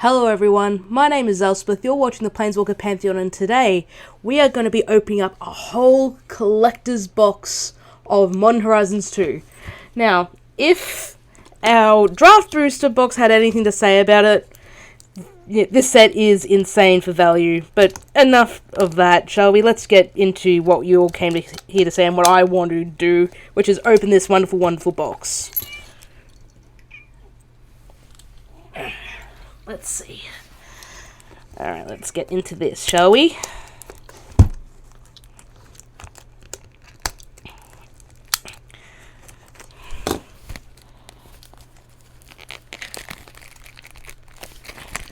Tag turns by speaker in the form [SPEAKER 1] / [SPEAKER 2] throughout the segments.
[SPEAKER 1] Hello everyone, my name is Elspeth, you're watching the Planeswalker Pantheon, and today we are going to be opening up a whole collector's box of Modern Horizons 2. Now, if our draft booster box had anything to say about it, this set is insane for value, but enough of that, shall we? Let's get into what you all came here to say and what I want to do, which is open this wonderful, wonderful box. Let's see. Alright, let's get into this, shall we?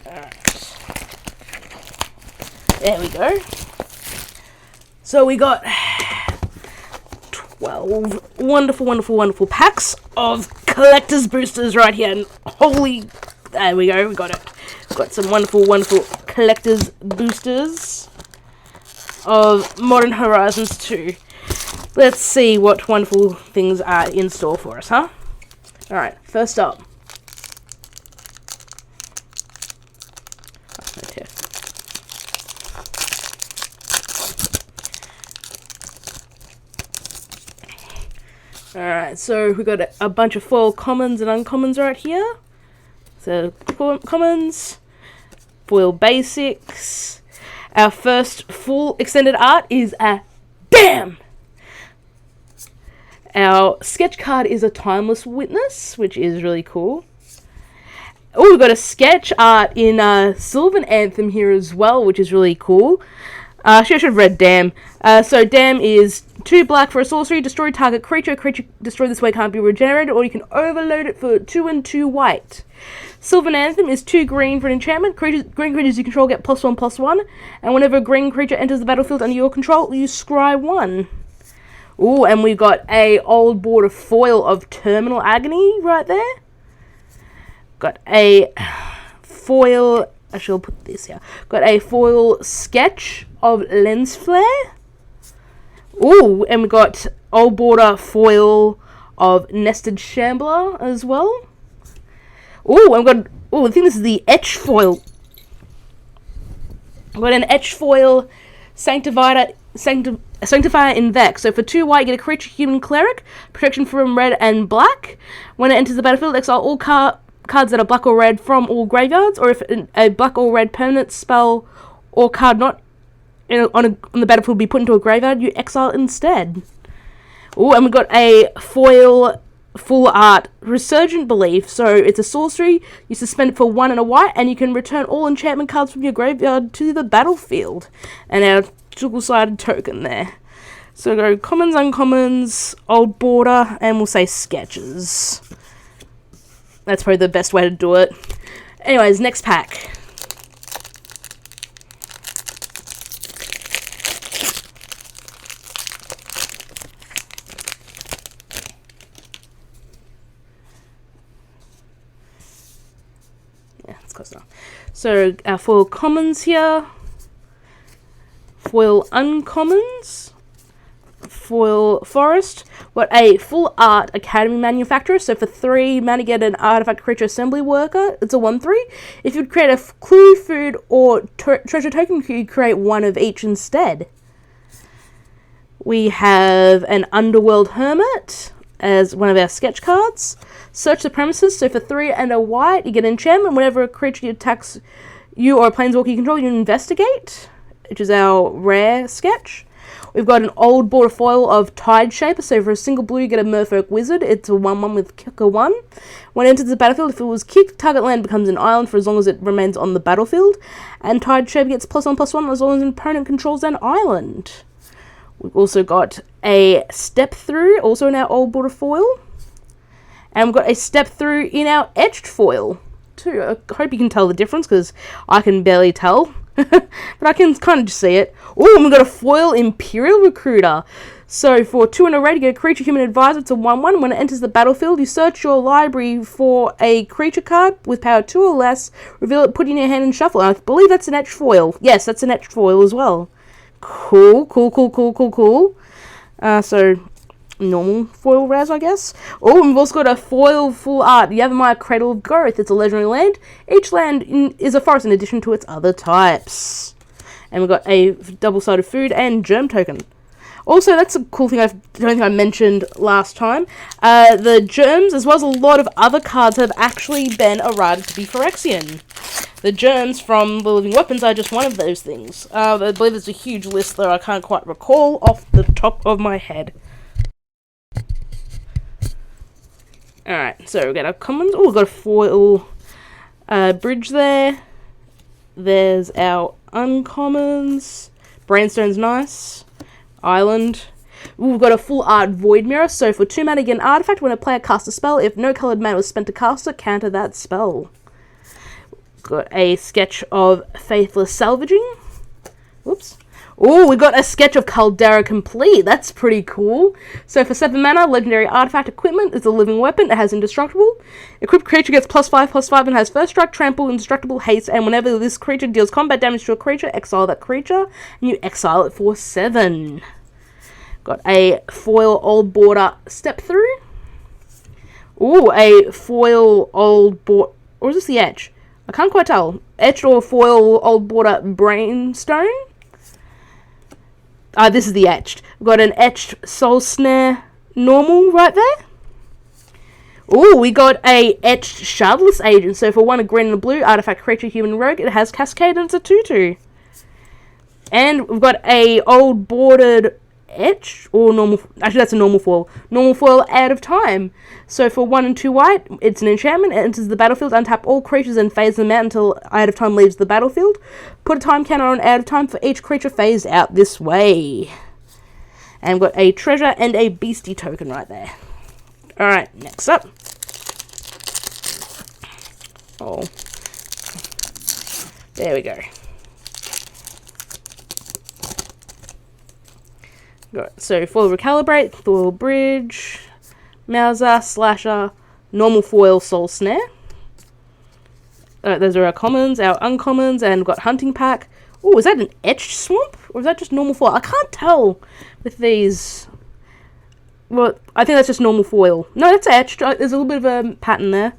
[SPEAKER 1] Alright. There we go. So we got 12 wonderful, wonderful, wonderful packs of collector's boosters right here. And holy... There we go, we got it. We've got some wonderful, wonderful collector's boosters of Modern Horizons 2. Let's see what wonderful things are in store for us, huh? Alright, first up. Alright, so we've got a bunch of foil commons and uncommons right here. So, commons, foil basics. Our first full extended art is a BAM! Our sketch card is a Timeless Witness, which is really cool. Oh, we've got a sketch art in Sylvan Anthem here as well, which is really cool. I should have read Dam. So Dam is 2 black for a sorcery, destroy target creature. Creature destroyed this way can't be regenerated, or you can overload it for 2 and 2 white. Sylvan Anthem is 2 green for an enchantment. Green creatures you control get +1/+1, and whenever a green creature enters the battlefield under your control, you scry 1. Ooh, and we've got a old border foil of Terminal Agony right there. Got a foil... Actually, I'll put this here. Got a foil sketch of Lens Flare. Ooh, and we got old border foil of Nested Shambler as well. Ooh, and we got... Ooh, I think this is the etch foil. We've got an etch foil Sanctifier in Vex. So for 2 white, you get a creature human cleric, protection from red and black. When it enters the battlefield, exile all cards that are black or red from all graveyards, or if a black or red permanent spell or card not on the battlefield be put into a graveyard, you exile instead. Oh, and we've got a foil full art Resurgent Belief. So it's a sorcery, you suspend it for 1 and a white, and you can return all enchantment cards from your graveyard to the battlefield. And our double-sided token there. So go commons, uncommons, old border, and we'll say sketches. That's probably the best way to do it. Anyways, next pack. Yeah, it's close enough. So, our foil commons here. Foil uncommons. Foil forest. What a full art Academy Manufacturer. So for 3 mana, get an artifact creature assembly worker. It's a 1/3. If you'd create a clue, food, or treasure token, you could create 1 of each instead. We have an Underworld Hermit as one of our sketch cards. Search the premises. So for 3 and a white, you get an enchantment. Whenever a creature attacks you or a planeswalker you control, you investigate, which is our rare sketch. We've got an old border foil of Tide Shaper, so for a single blue you get a Merfolk Wizard. It's a 1/1 with kicker 1. When it enters the battlefield, if it was kicked, target land becomes an island for as long as it remains on the battlefield. And Tide Shaper gets +1/+1 as long as an opponent controls an island. We've also got a Step Through, also in our old border foil. And we've got a Step Through in our etched foil, too. I hope you can tell the difference, because I can barely tell. But I can kind of just see it. Oh, and we've got a foil Imperial Recruiter. So for 2 and a red, you get a creature human advisor. It's a 1/1. When it enters the battlefield, you search your library for a creature card with power 2 or less, reveal it, put it in your hand, and shuffle. And I believe that's an etched foil. Yes, that's an etched foil as well. Cool, cool, cool, cool, cool, cool. So normal foil rares, I guess. Oh, and we've also got a foil full art Yavimaya Cradle of Growth. It's a legendary land. Each land is a forest in addition to its other types. And we've got a double-sided food and germ token. Also, that's a cool thing I don't think I mentioned last time. The germs, as well as a lot of other cards, have actually been errated to be Phyrexian. The germs from the living weapons are just one of those things. I believe there's a huge list though I can't quite recall off the top of my head. Alright, so we got our commons. Oh, we've got a foil bridge there. There's our uncommons. Brainstone's nice. Island. Ooh, we've got a full art Void Mirror. So for 2 mana, get an artifact. When a player casts a spell, if no coloured mana was spent to cast it, counter that spell. Got a sketch of Faithless Salvaging. Whoops. Oh, we got a sketch of Caldera Complete. That's pretty cool. So for 7 mana, legendary artifact equipment is a living weapon. It has indestructible. Equipped creature gets +5/+5 and has first strike, trample, indestructible, haste, and whenever this creature deals combat damage to a creature, exile that creature, and you exile it for 7. Got a foil old border step through. Ooh, a foil old border, or is this the edge? I can't quite tell. Etched or foil old border Brainstone. This is the etched. We've got an etched Soul Snare normal right there. Oh, we got a etched Shardless Agent. So for 1, a green and a blue, artifact, creature, human, rogue, it has Cascade and it's a 2/2. And we've got a old bordered etched, or normal, actually that's a normal foil Out of Time. So for 1 and 2 white, it's an enchantment. It enters the battlefield, untap all creatures and phase them out until Out of Time leaves the battlefield. Put a time counter on Out of Time for each creature phased out this way. And we've got a treasure and a beastie token right there. Alright, next up. Oh. There we go. Got, so foil Recalibrate, foil Bridge, Mauser, Slasher, normal foil Soul Snare. Those are our commons, our uncommons, and we've got Hunting Pack. Oh, is that an etched swamp? Or is that just normal foil? I can't tell with these. Well, I think that's just normal foil. No, that's etched. There's a little bit of a pattern there.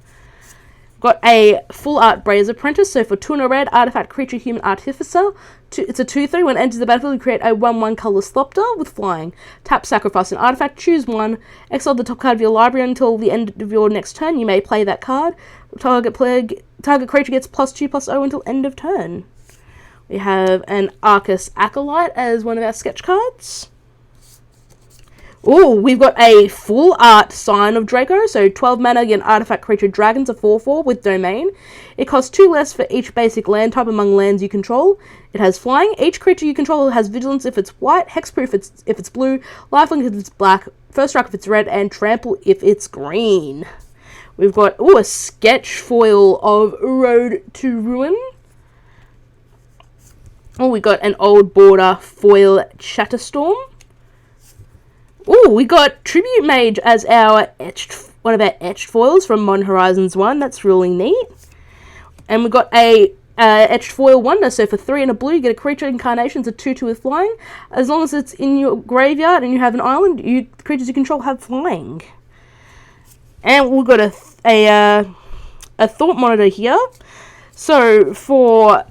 [SPEAKER 1] Got a full art Brazen Apprentice. So for 2 and a red, artifact, creature, human, artificer. It's a 2/3. When it enters the battlefield, you create a 1/1 colorless Thopter with flying. Tap, sacrifice an artifact, choose 1. Exile the top card of your library until the end of your next turn. You may play that card. Target creature gets +2/+0 until end of turn. We have an Arcus Acolyte as one of our sketch cards. Oh, we've got a full art Sign of Draco. So 12 mana, get an artifact, creature, dragons, a 4/4 with domain. It costs 2 less for each basic land type among lands you control. It has flying. Each creature you control has vigilance if it's white, hexproof if it's blue, lifelink if it's black, first strike if it's red, and trample if it's green. We've got a sketch foil of Road to Ruin. Oh, we got an old border foil Shatterstorm. Oh, we got Tribute Mage as our one of our etched foils from Modern Horizons 1. That's really neat. And we got a etched foil Wonder. So for 3 and a blue, you get a creature incarnation. It's a 2/2 with flying. As long as it's in your graveyard and you have an island, creatures you control have flying. And we've got a Thought Monitor here. So for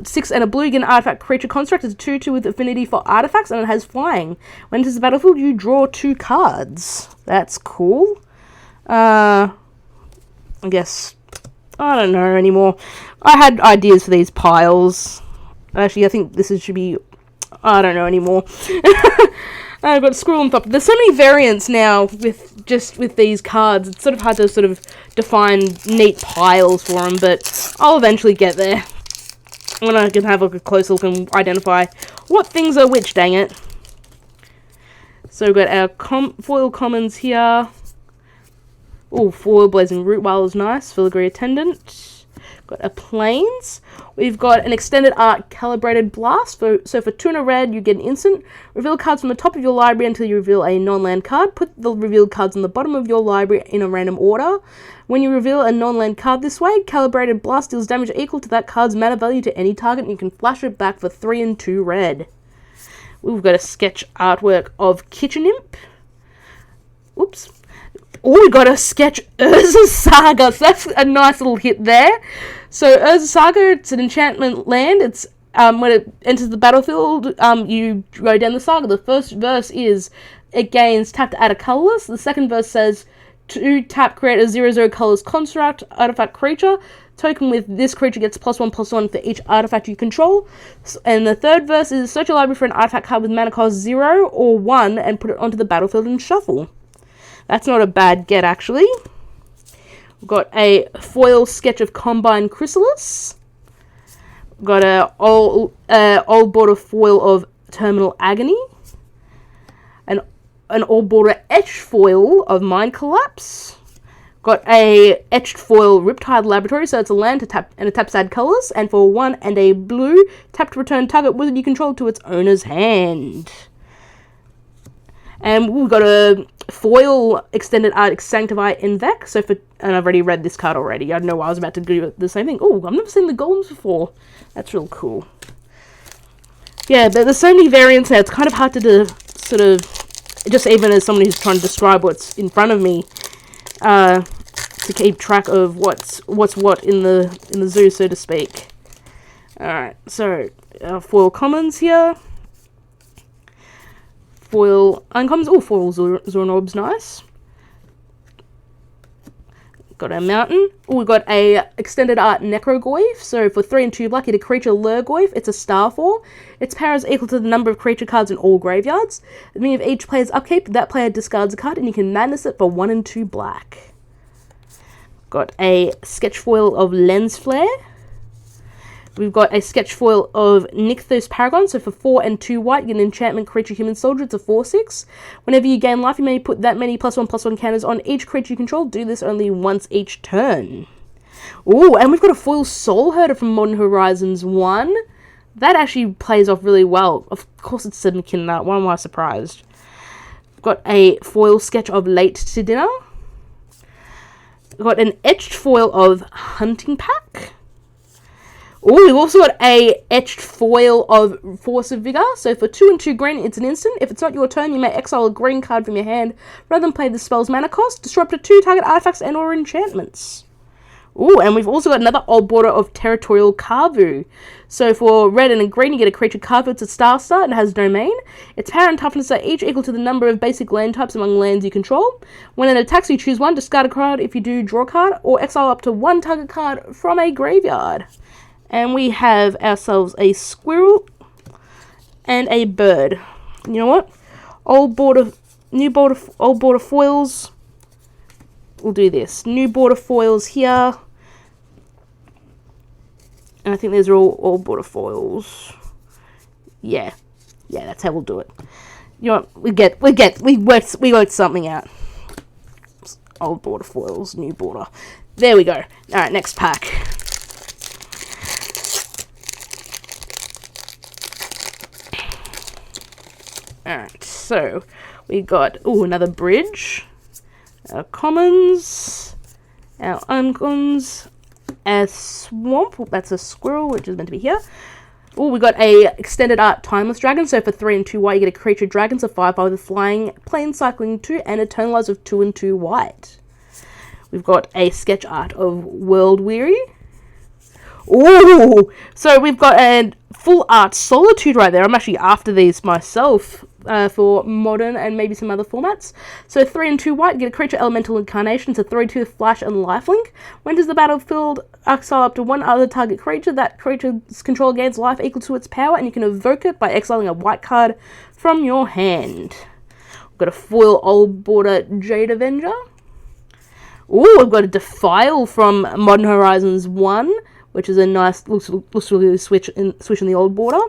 [SPEAKER 1] 6 and a blue, you get an artifact, creature, construct. It's a 2/2 with affinity for artifacts, and it has flying. When it enters the battlefield, you draw 2 cards. That's cool. I guess I don't know anymore. I had ideas for these piles. Actually, I think this should be. I don't know anymore. I've got Squirrel and Thop. There's so many variants now with these cards. It's sort of hard to sort of define neat piles for them, but I'll eventually get there. When I can have a close look and identify what things are which, dang it. So we've got our foil commons here. Oh, foil Blazing Root Wile is nice. Filigree Attendant. Got a Plains. We've got an extended art Calibrated Blast. So for 2 and a red, you get an instant. Reveal cards from the top of your library until you reveal a non-land card. Put the revealed cards on the bottom of your library in a random order. When you reveal a non-land card this way, Calibrated Blast deals damage equal to that card's mana value to any target, and you can flash it back for 3 and 2 red. We've got a sketch artwork of Kitchen Imp. Oops. Oh, we got a sketch Urza Saga. So that's a nice little hit there. So Urza Saga, it's an enchantment land. It's when it enters the battlefield, you go down the saga. The first verse is it gains tap to add a colorless. The second verse says to tap, create a 0/0 colors construct artifact creature. Token with this creature gets +1/+1 for each artifact you control. And the third verse is search your library for an artifact card with mana cost 0 or 1 and put it onto the battlefield and shuffle. That's not a bad get, actually. We've got a foil sketch of Combine Chrysalis. We've got a old border foil of Terminal Agony. An old border etched foil of Mind Collapse. Got a etched foil Riptide Laboratory, so it's a land to tap and it taps add colors, and for 1 and a blue, tap to return target wizard you control to its owner's hand. And we've got a foil extended art Sanctify Invec. So and I've already read this card already. I know why I was about to do the same thing. Oh, I've never seen the golems before. That's real cool. Yeah, but there's so many variants now. It's kind of hard to sort of, just even as someone who's trying to describe what's in front of me, to keep track of what's what in the zoo, so to speak. All right, so foil commons here. Foil uncommons. Oh, foil Zornorb's nice. Got a mountain. Oh, we got a extended art Necrogoyf. So for 3 and 2 black, you get a creature Lurgoyf. It's a star 4. Its power is equal to the number of creature cards in all graveyards. At the beginning of each player's upkeep, that player discards a card, and you can madness it for 1 and 2 black. Got a sketch foil of Lens Flare. We've got a sketch foil of Nykthos Paragon. So for 4 and 2 white, you get an enchantment creature human soldier. It's a 4/6. Whenever you gain life, you may put that many +1/+1 counters on each creature you control. Do this only once each turn. Ooh, and we've got a foil Soul Herder from Modern Horizons 1. That actually plays off really well. Of course it's Sedmakin that. Why am I surprised? We've got a foil sketch of Late to Dinner. We've got an etched foil of Hunting Pack. Oh, we've also got a etched foil of Force of Vigor. So for 2 and 2 green, it's an instant. If it's not your turn, you may exile a green card from your hand rather than play the spell's mana cost. Disrupt to 2 target artifacts and or enchantments. Oh, and we've also got another old border of Territorial Kavu. So for red and a green, you get a creature Kavu. It's a star and it has domain. Its power and toughness are each equal to the number of basic land types among lands you control. When it attacks, you choose 1, discard a card. If you do, draw a card, or exile up to 1 target card from a graveyard. And we have ourselves a squirrel and a bird. You know what? Old border foils. We'll do this. New border foils here. And I think these are all border foils. Yeah, that's how we'll do it. You know what? We worked something out. Old border foils, new border. There we go. All right, next pack. Alright, so we got, another bridge, our commons, our uncommons, a swamp, that's a squirrel, which is meant to be here. We got a extended art Timeless Dragon, so for 3 and 2 white, you get a creature dragon, so 5/5 with flying, plane cycling 2, and eternalize of 2 and 2 white. We've got a sketch art of World Weary. Ooh, so we've got a full art Solitude right there. I'm actually after these myself for modern and maybe some other formats. So 3 and 2 white, get a creature Elemental Incarnation, so 3/2 Flash and Lifelink. When does the battlefield exile up to 1 other target creature? That creature's control gains life equal to its power, and you can evoke it by exiling a white card from your hand. We've got a foil old border Jade Avenger. We've got a Defile from Modern Horizons 1. Which is a nice, looks really switch in the old border.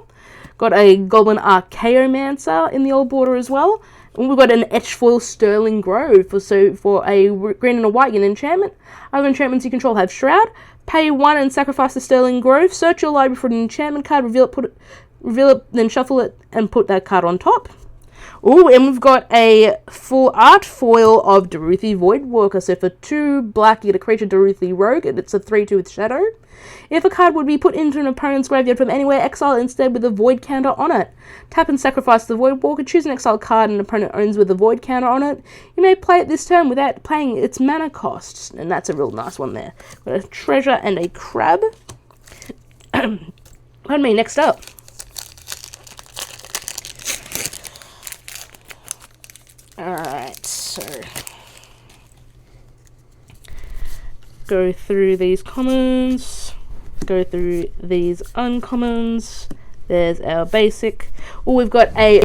[SPEAKER 1] Got a Goblin Archaeomancer in the old border as well. And we've got an etched foil Sterling Grove. For a green and a white, you get an enchantment. Other enchantments you control have Shroud. Pay 1 and sacrifice the Sterling Grove. Search your library for an enchantment card. Reveal it, then shuffle it and put that card on top. And we've got a full art foil of Daruthi Voidwalker. So for 2 black, you get a creature Daruthi Rogue, and it's a 3/2 with Shadow. If a card would be put into an opponent's graveyard from anywhere, exile it instead with a void counter on it. Tap and sacrifice the Void Walker. Choose an exile card an opponent owns with a void counter on it. You may play it this turn without paying its mana cost. And that's a real nice one there. Got a treasure and a crab. Pardon me, next up. Alright, so go through these commons, go through these uncommons. There's our basic. Oh, we've got a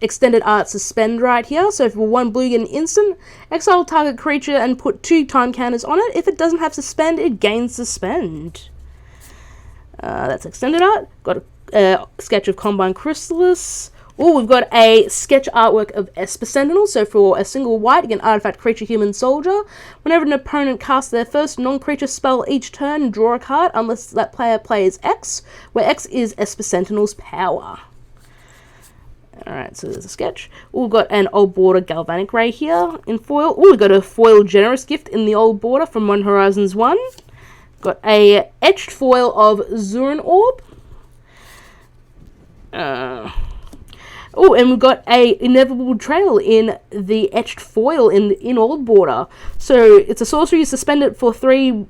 [SPEAKER 1] extended art suspend right here. So for 1 blue, you get an instant. Exile target creature and put 2 time counters on it. If it doesn't have suspend, it gains suspend. That's extended art. Got a sketch of Combine Chrysalis. Oh, we've got a sketch artwork of Elspeth Sentinel. So for a single white, you get an artifact creature human soldier. Whenever an opponent casts their first non-creature spell each turn, draw a card unless that player plays X, where X is Elspeth Sentinel's power. Alright, so there's a sketch. Oh, we've got an old border Galvanic Ray here in foil. Oh, we've got a foil Generous Gift in the old border from One Horizons 1. Got a etched foil of Zurin Orb. Oh, and we've got a Inevitable Betrayal in the etched foil in old border. So it's a sorcery. You suspend it for three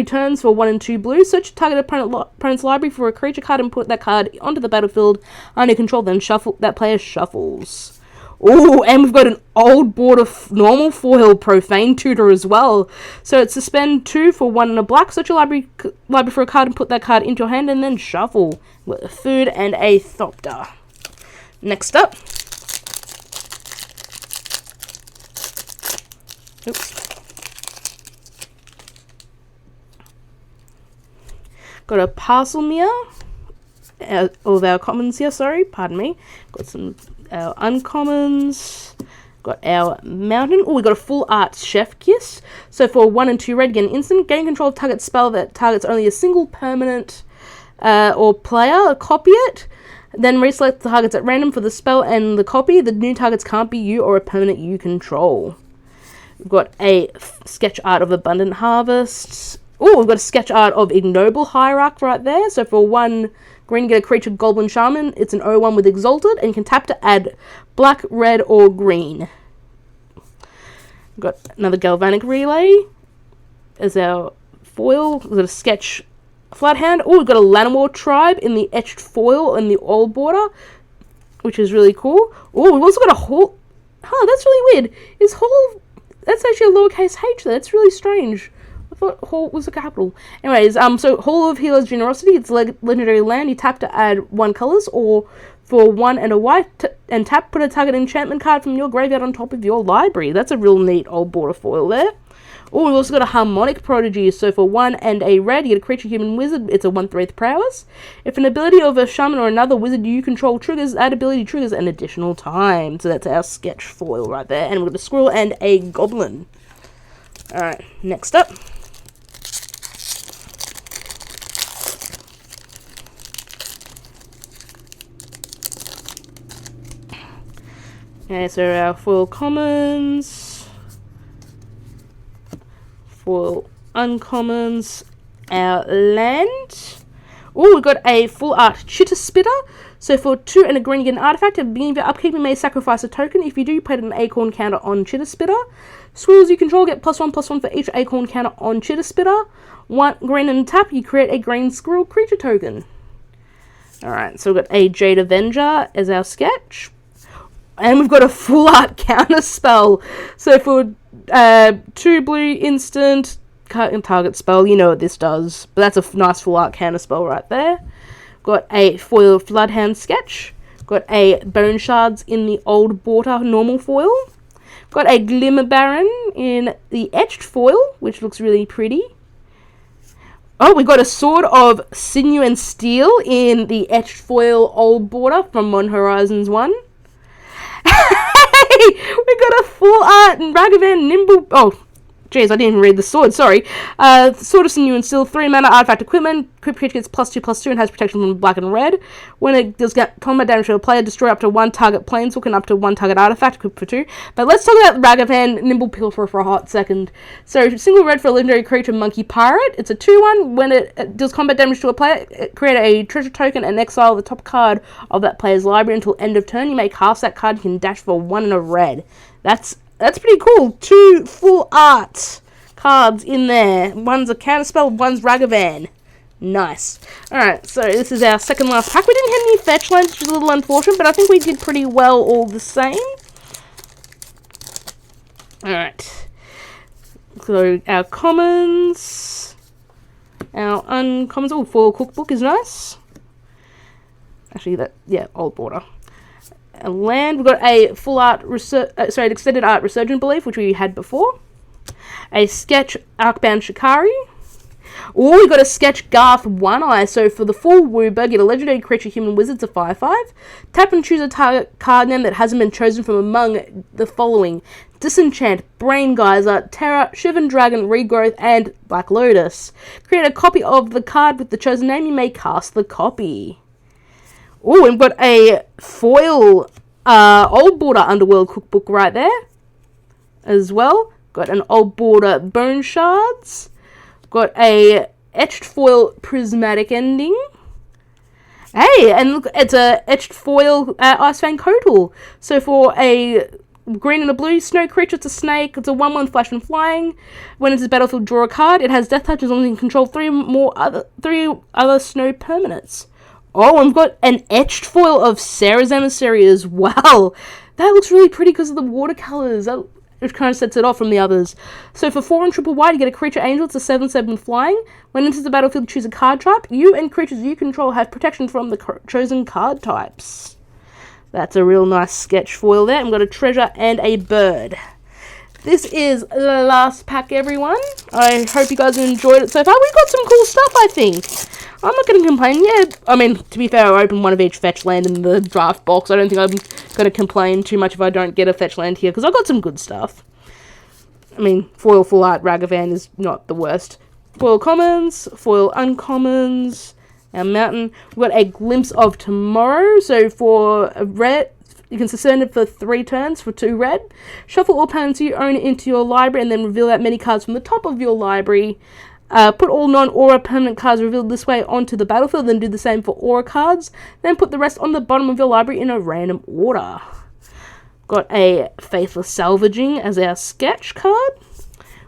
[SPEAKER 1] turns for 1 and 2 blue. Search target opponent's library for a creature card and put that card onto the battlefield under control. Then shuffle that player shuffles. Oh, and we've got an old border normal foil Profane Tutor as well. So it's suspend 2 for 1 and a black. Search your library for a card and put that card into your hand and then shuffle. With a food and a Thopter. Next up. Oops. Got a Parselmere. All of our commons here, sorry, pardon me. Got some our uncommons. Got our Mountain. Oh, we got a full art Chef Kiss. So for 1 and 2 red, get an instant. Gain control of target spell that targets only a single permanent or player. Copy it. Then reselect the targets at random for the spell and the copy. The new targets can't be you or a permanent you control. We've got a sketch art of Abundant Harvest. Oh, we've got a sketch art of Ignoble Hierarch right there. So for 1 green, you get a creature Goblin Shaman. It's an 0/1 with Exalted, and you can tap to add black, red, or green. We've got another Galvanic Relay as our foil. We've got a sketch Flathand. Oh, we've got a Llanowar Tribe in the etched foil in the old border, which is really cool. Oh, we've also got a Hall. Huh, that's really weird. Is Hall? That's actually a lowercase h there. That's really strange. I thought Hall was a capital. Anyways, so Hall of Healer's Generosity. It's legendary land. You tap to add 1 colors, or for 1 and a white, and tap, put a target enchantment card from your graveyard on top of your library. That's a real neat old border foil there. Oh, we've also got a Harmonic Prodigy. So for 1 and a red, you get a creature human wizard. It's a 1/3 prowess. If an ability of a shaman or another wizard you control triggers, that ability triggers an additional time. So that's our sketch foil right there. And we've got a squirrel and a goblin. Alright, next up. Okay, so our foil commons. Foil uncommons, our land. Oh, we've got a full art Chitter Spitter. So for 2 and a green, you get an artifact. At the beginning of your upkeep, you may sacrifice a token. If you do, you put an acorn counter on Chitter Spitter. Squirrels you control get +1/+1 for each acorn counter on Chitter Spitter. 1 green and tap, you create a green squirrel creature token. Alright, so we've got a Jade Avenger as our sketch. And we've got a full art counter spell. So for 2 blue instant target spell, you know what this does. But that's a nice full art counter spell right there. Got a foil Floodhound sketch. Got a Bone Shards in the old border normal foil. Got a Glimmer Baron in the etched foil, which looks really pretty. Oh, we got a Sword of Sinew and Steel in the etched foil old border from One Horizons 1. Hey, we got a full art and Ragavan Nimble. Oh, Jeez, I didn't even read the sword, sorry. Sword of Sinew and Steel, 3 mana, artifact equipment. Equipped creature gets +2/+2 and has protection from black and red. When it does get combat damage to a player, destroy up to 1 target planeswalker and up to 1 target artifact, equipped for 2. But let's talk about Ragavan Nimble Pilfer for a hot second. So, single red for a legendary creature, Monkey Pirate. It's a 2/1. When it does combat damage to a player, create a treasure token and exile the top card of that player's library until end of turn. You may cast that card, you can dash for 1 and a red. That's pretty cool. 2 full art cards in there. One's a counterspell, one's Ragavan. Nice. Alright, so this is our second last pack. We didn't have any fetch lands, which is a little unfortunate, but I think we did pretty well all the same. Alright. So our commons, our uncommons. Oh, foil cookbook is nice. Actually, old border. A land, we've got a full art, an extended art Resurgent Belief, which we had before. A sketch Arcbound Shikari. Oh, we got a sketch Garth One Eye. So for the full Woober, get a legendary creature, human wizard's a 5/5. Tap and choose a target card name that hasn't been chosen from among the following: Disenchant, Brain Geyser, Terra, Shivan Dragon, Regrowth, and Black Lotus. Create a copy of the card with the chosen name. You may cast the copy. Oh, we've got a foil Old Border Underworld cookbook right there as well. Got an Old Border Bone Shards. Got a etched foil Prismatic Ending. Hey, and look, it's a etched foil Icefang Kotal. So for a green and a blue snow creature, it's a snake. It's a 1/1 flash and flying. When it's a battlefield, draw a card. It has death touch as long as you can control three other snow permanents. Oh, and we've got an etched foil of Sarah's Emissary as well. That looks really pretty because of the watercolors. Which kind of sets it off from the others. So for 4 and triple white, you get a creature angel. It's a 7/7 flying. When it enters the battlefield, choose a card type. You and creatures you control have protection from the chosen card types. That's a real nice sketch foil there. I've got a treasure and a bird. This is the last pack, everyone. I hope you guys enjoyed it so far. We got some cool stuff, I think. I'm not going to complain. Yeah, I mean, to be fair, I opened one of each fetch land in the draft box. I don't think I'm going to complain too much if I don't get a fetch land here, because I got some good stuff. I mean, foil full art Ragavan is not the worst. Foil commons, foil uncommons, our mountain. We've got a glimpse of tomorrow. So for a red, you can suspend it for 3 turns for 2 red. Shuffle all permanents you own into your library and then reveal out many cards from the top of your library. Put all non-aura permanent cards revealed this way onto the battlefield, then do the same for aura cards. Then put the rest on the bottom of your library in a random order. Got a Faithless Salvaging as our sketch card.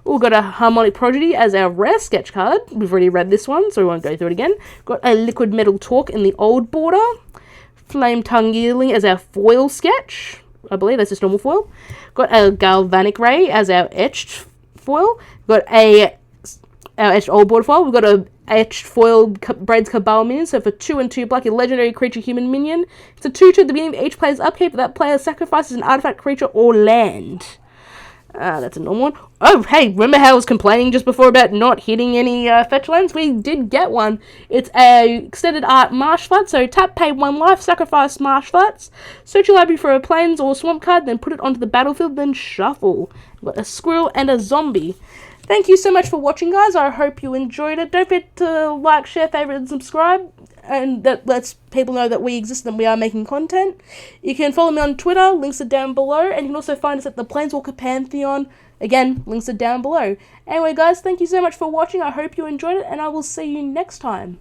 [SPEAKER 1] We've got a Harmonic Prodigy as our rare sketch card. We've already read this one, so we won't go through it again. Got a Liquid Metal Talk in the old border. Flame Tongue Yearling as our foil sketch. I believe that's just normal foil. Got a Galvanic Ray as our etched foil. Got our etched old border foil. We've got a etched foil Braid's Cabal minion. So for 2 and 2 black, a legendary creature human minion. It's a 2/2 at the beginning of each player's upkeep. That player sacrifices an artifact, creature, or land. That's a normal one. Oh, hey, remember how I was complaining just before about not hitting any fetch lands? We did get one. It's a extended art Marsh Flats. So tap, pay 1 life, sacrifice Marsh Flats. Search your library for a plains or swamp card, then put it onto the battlefield, then shuffle. We've got a squirrel and a zombie. Thank you so much for watching, guys. I hope you enjoyed it. Don't forget to like, share, favorite, and subscribe. And that lets people know that we exist and we are making content. You can follow me on Twitter. Links are down below. And you can also find us at the Planeswalker Pantheon. Again, links are down below. Anyway, guys, thank you so much for watching. I hope you enjoyed it. And I will see you next time.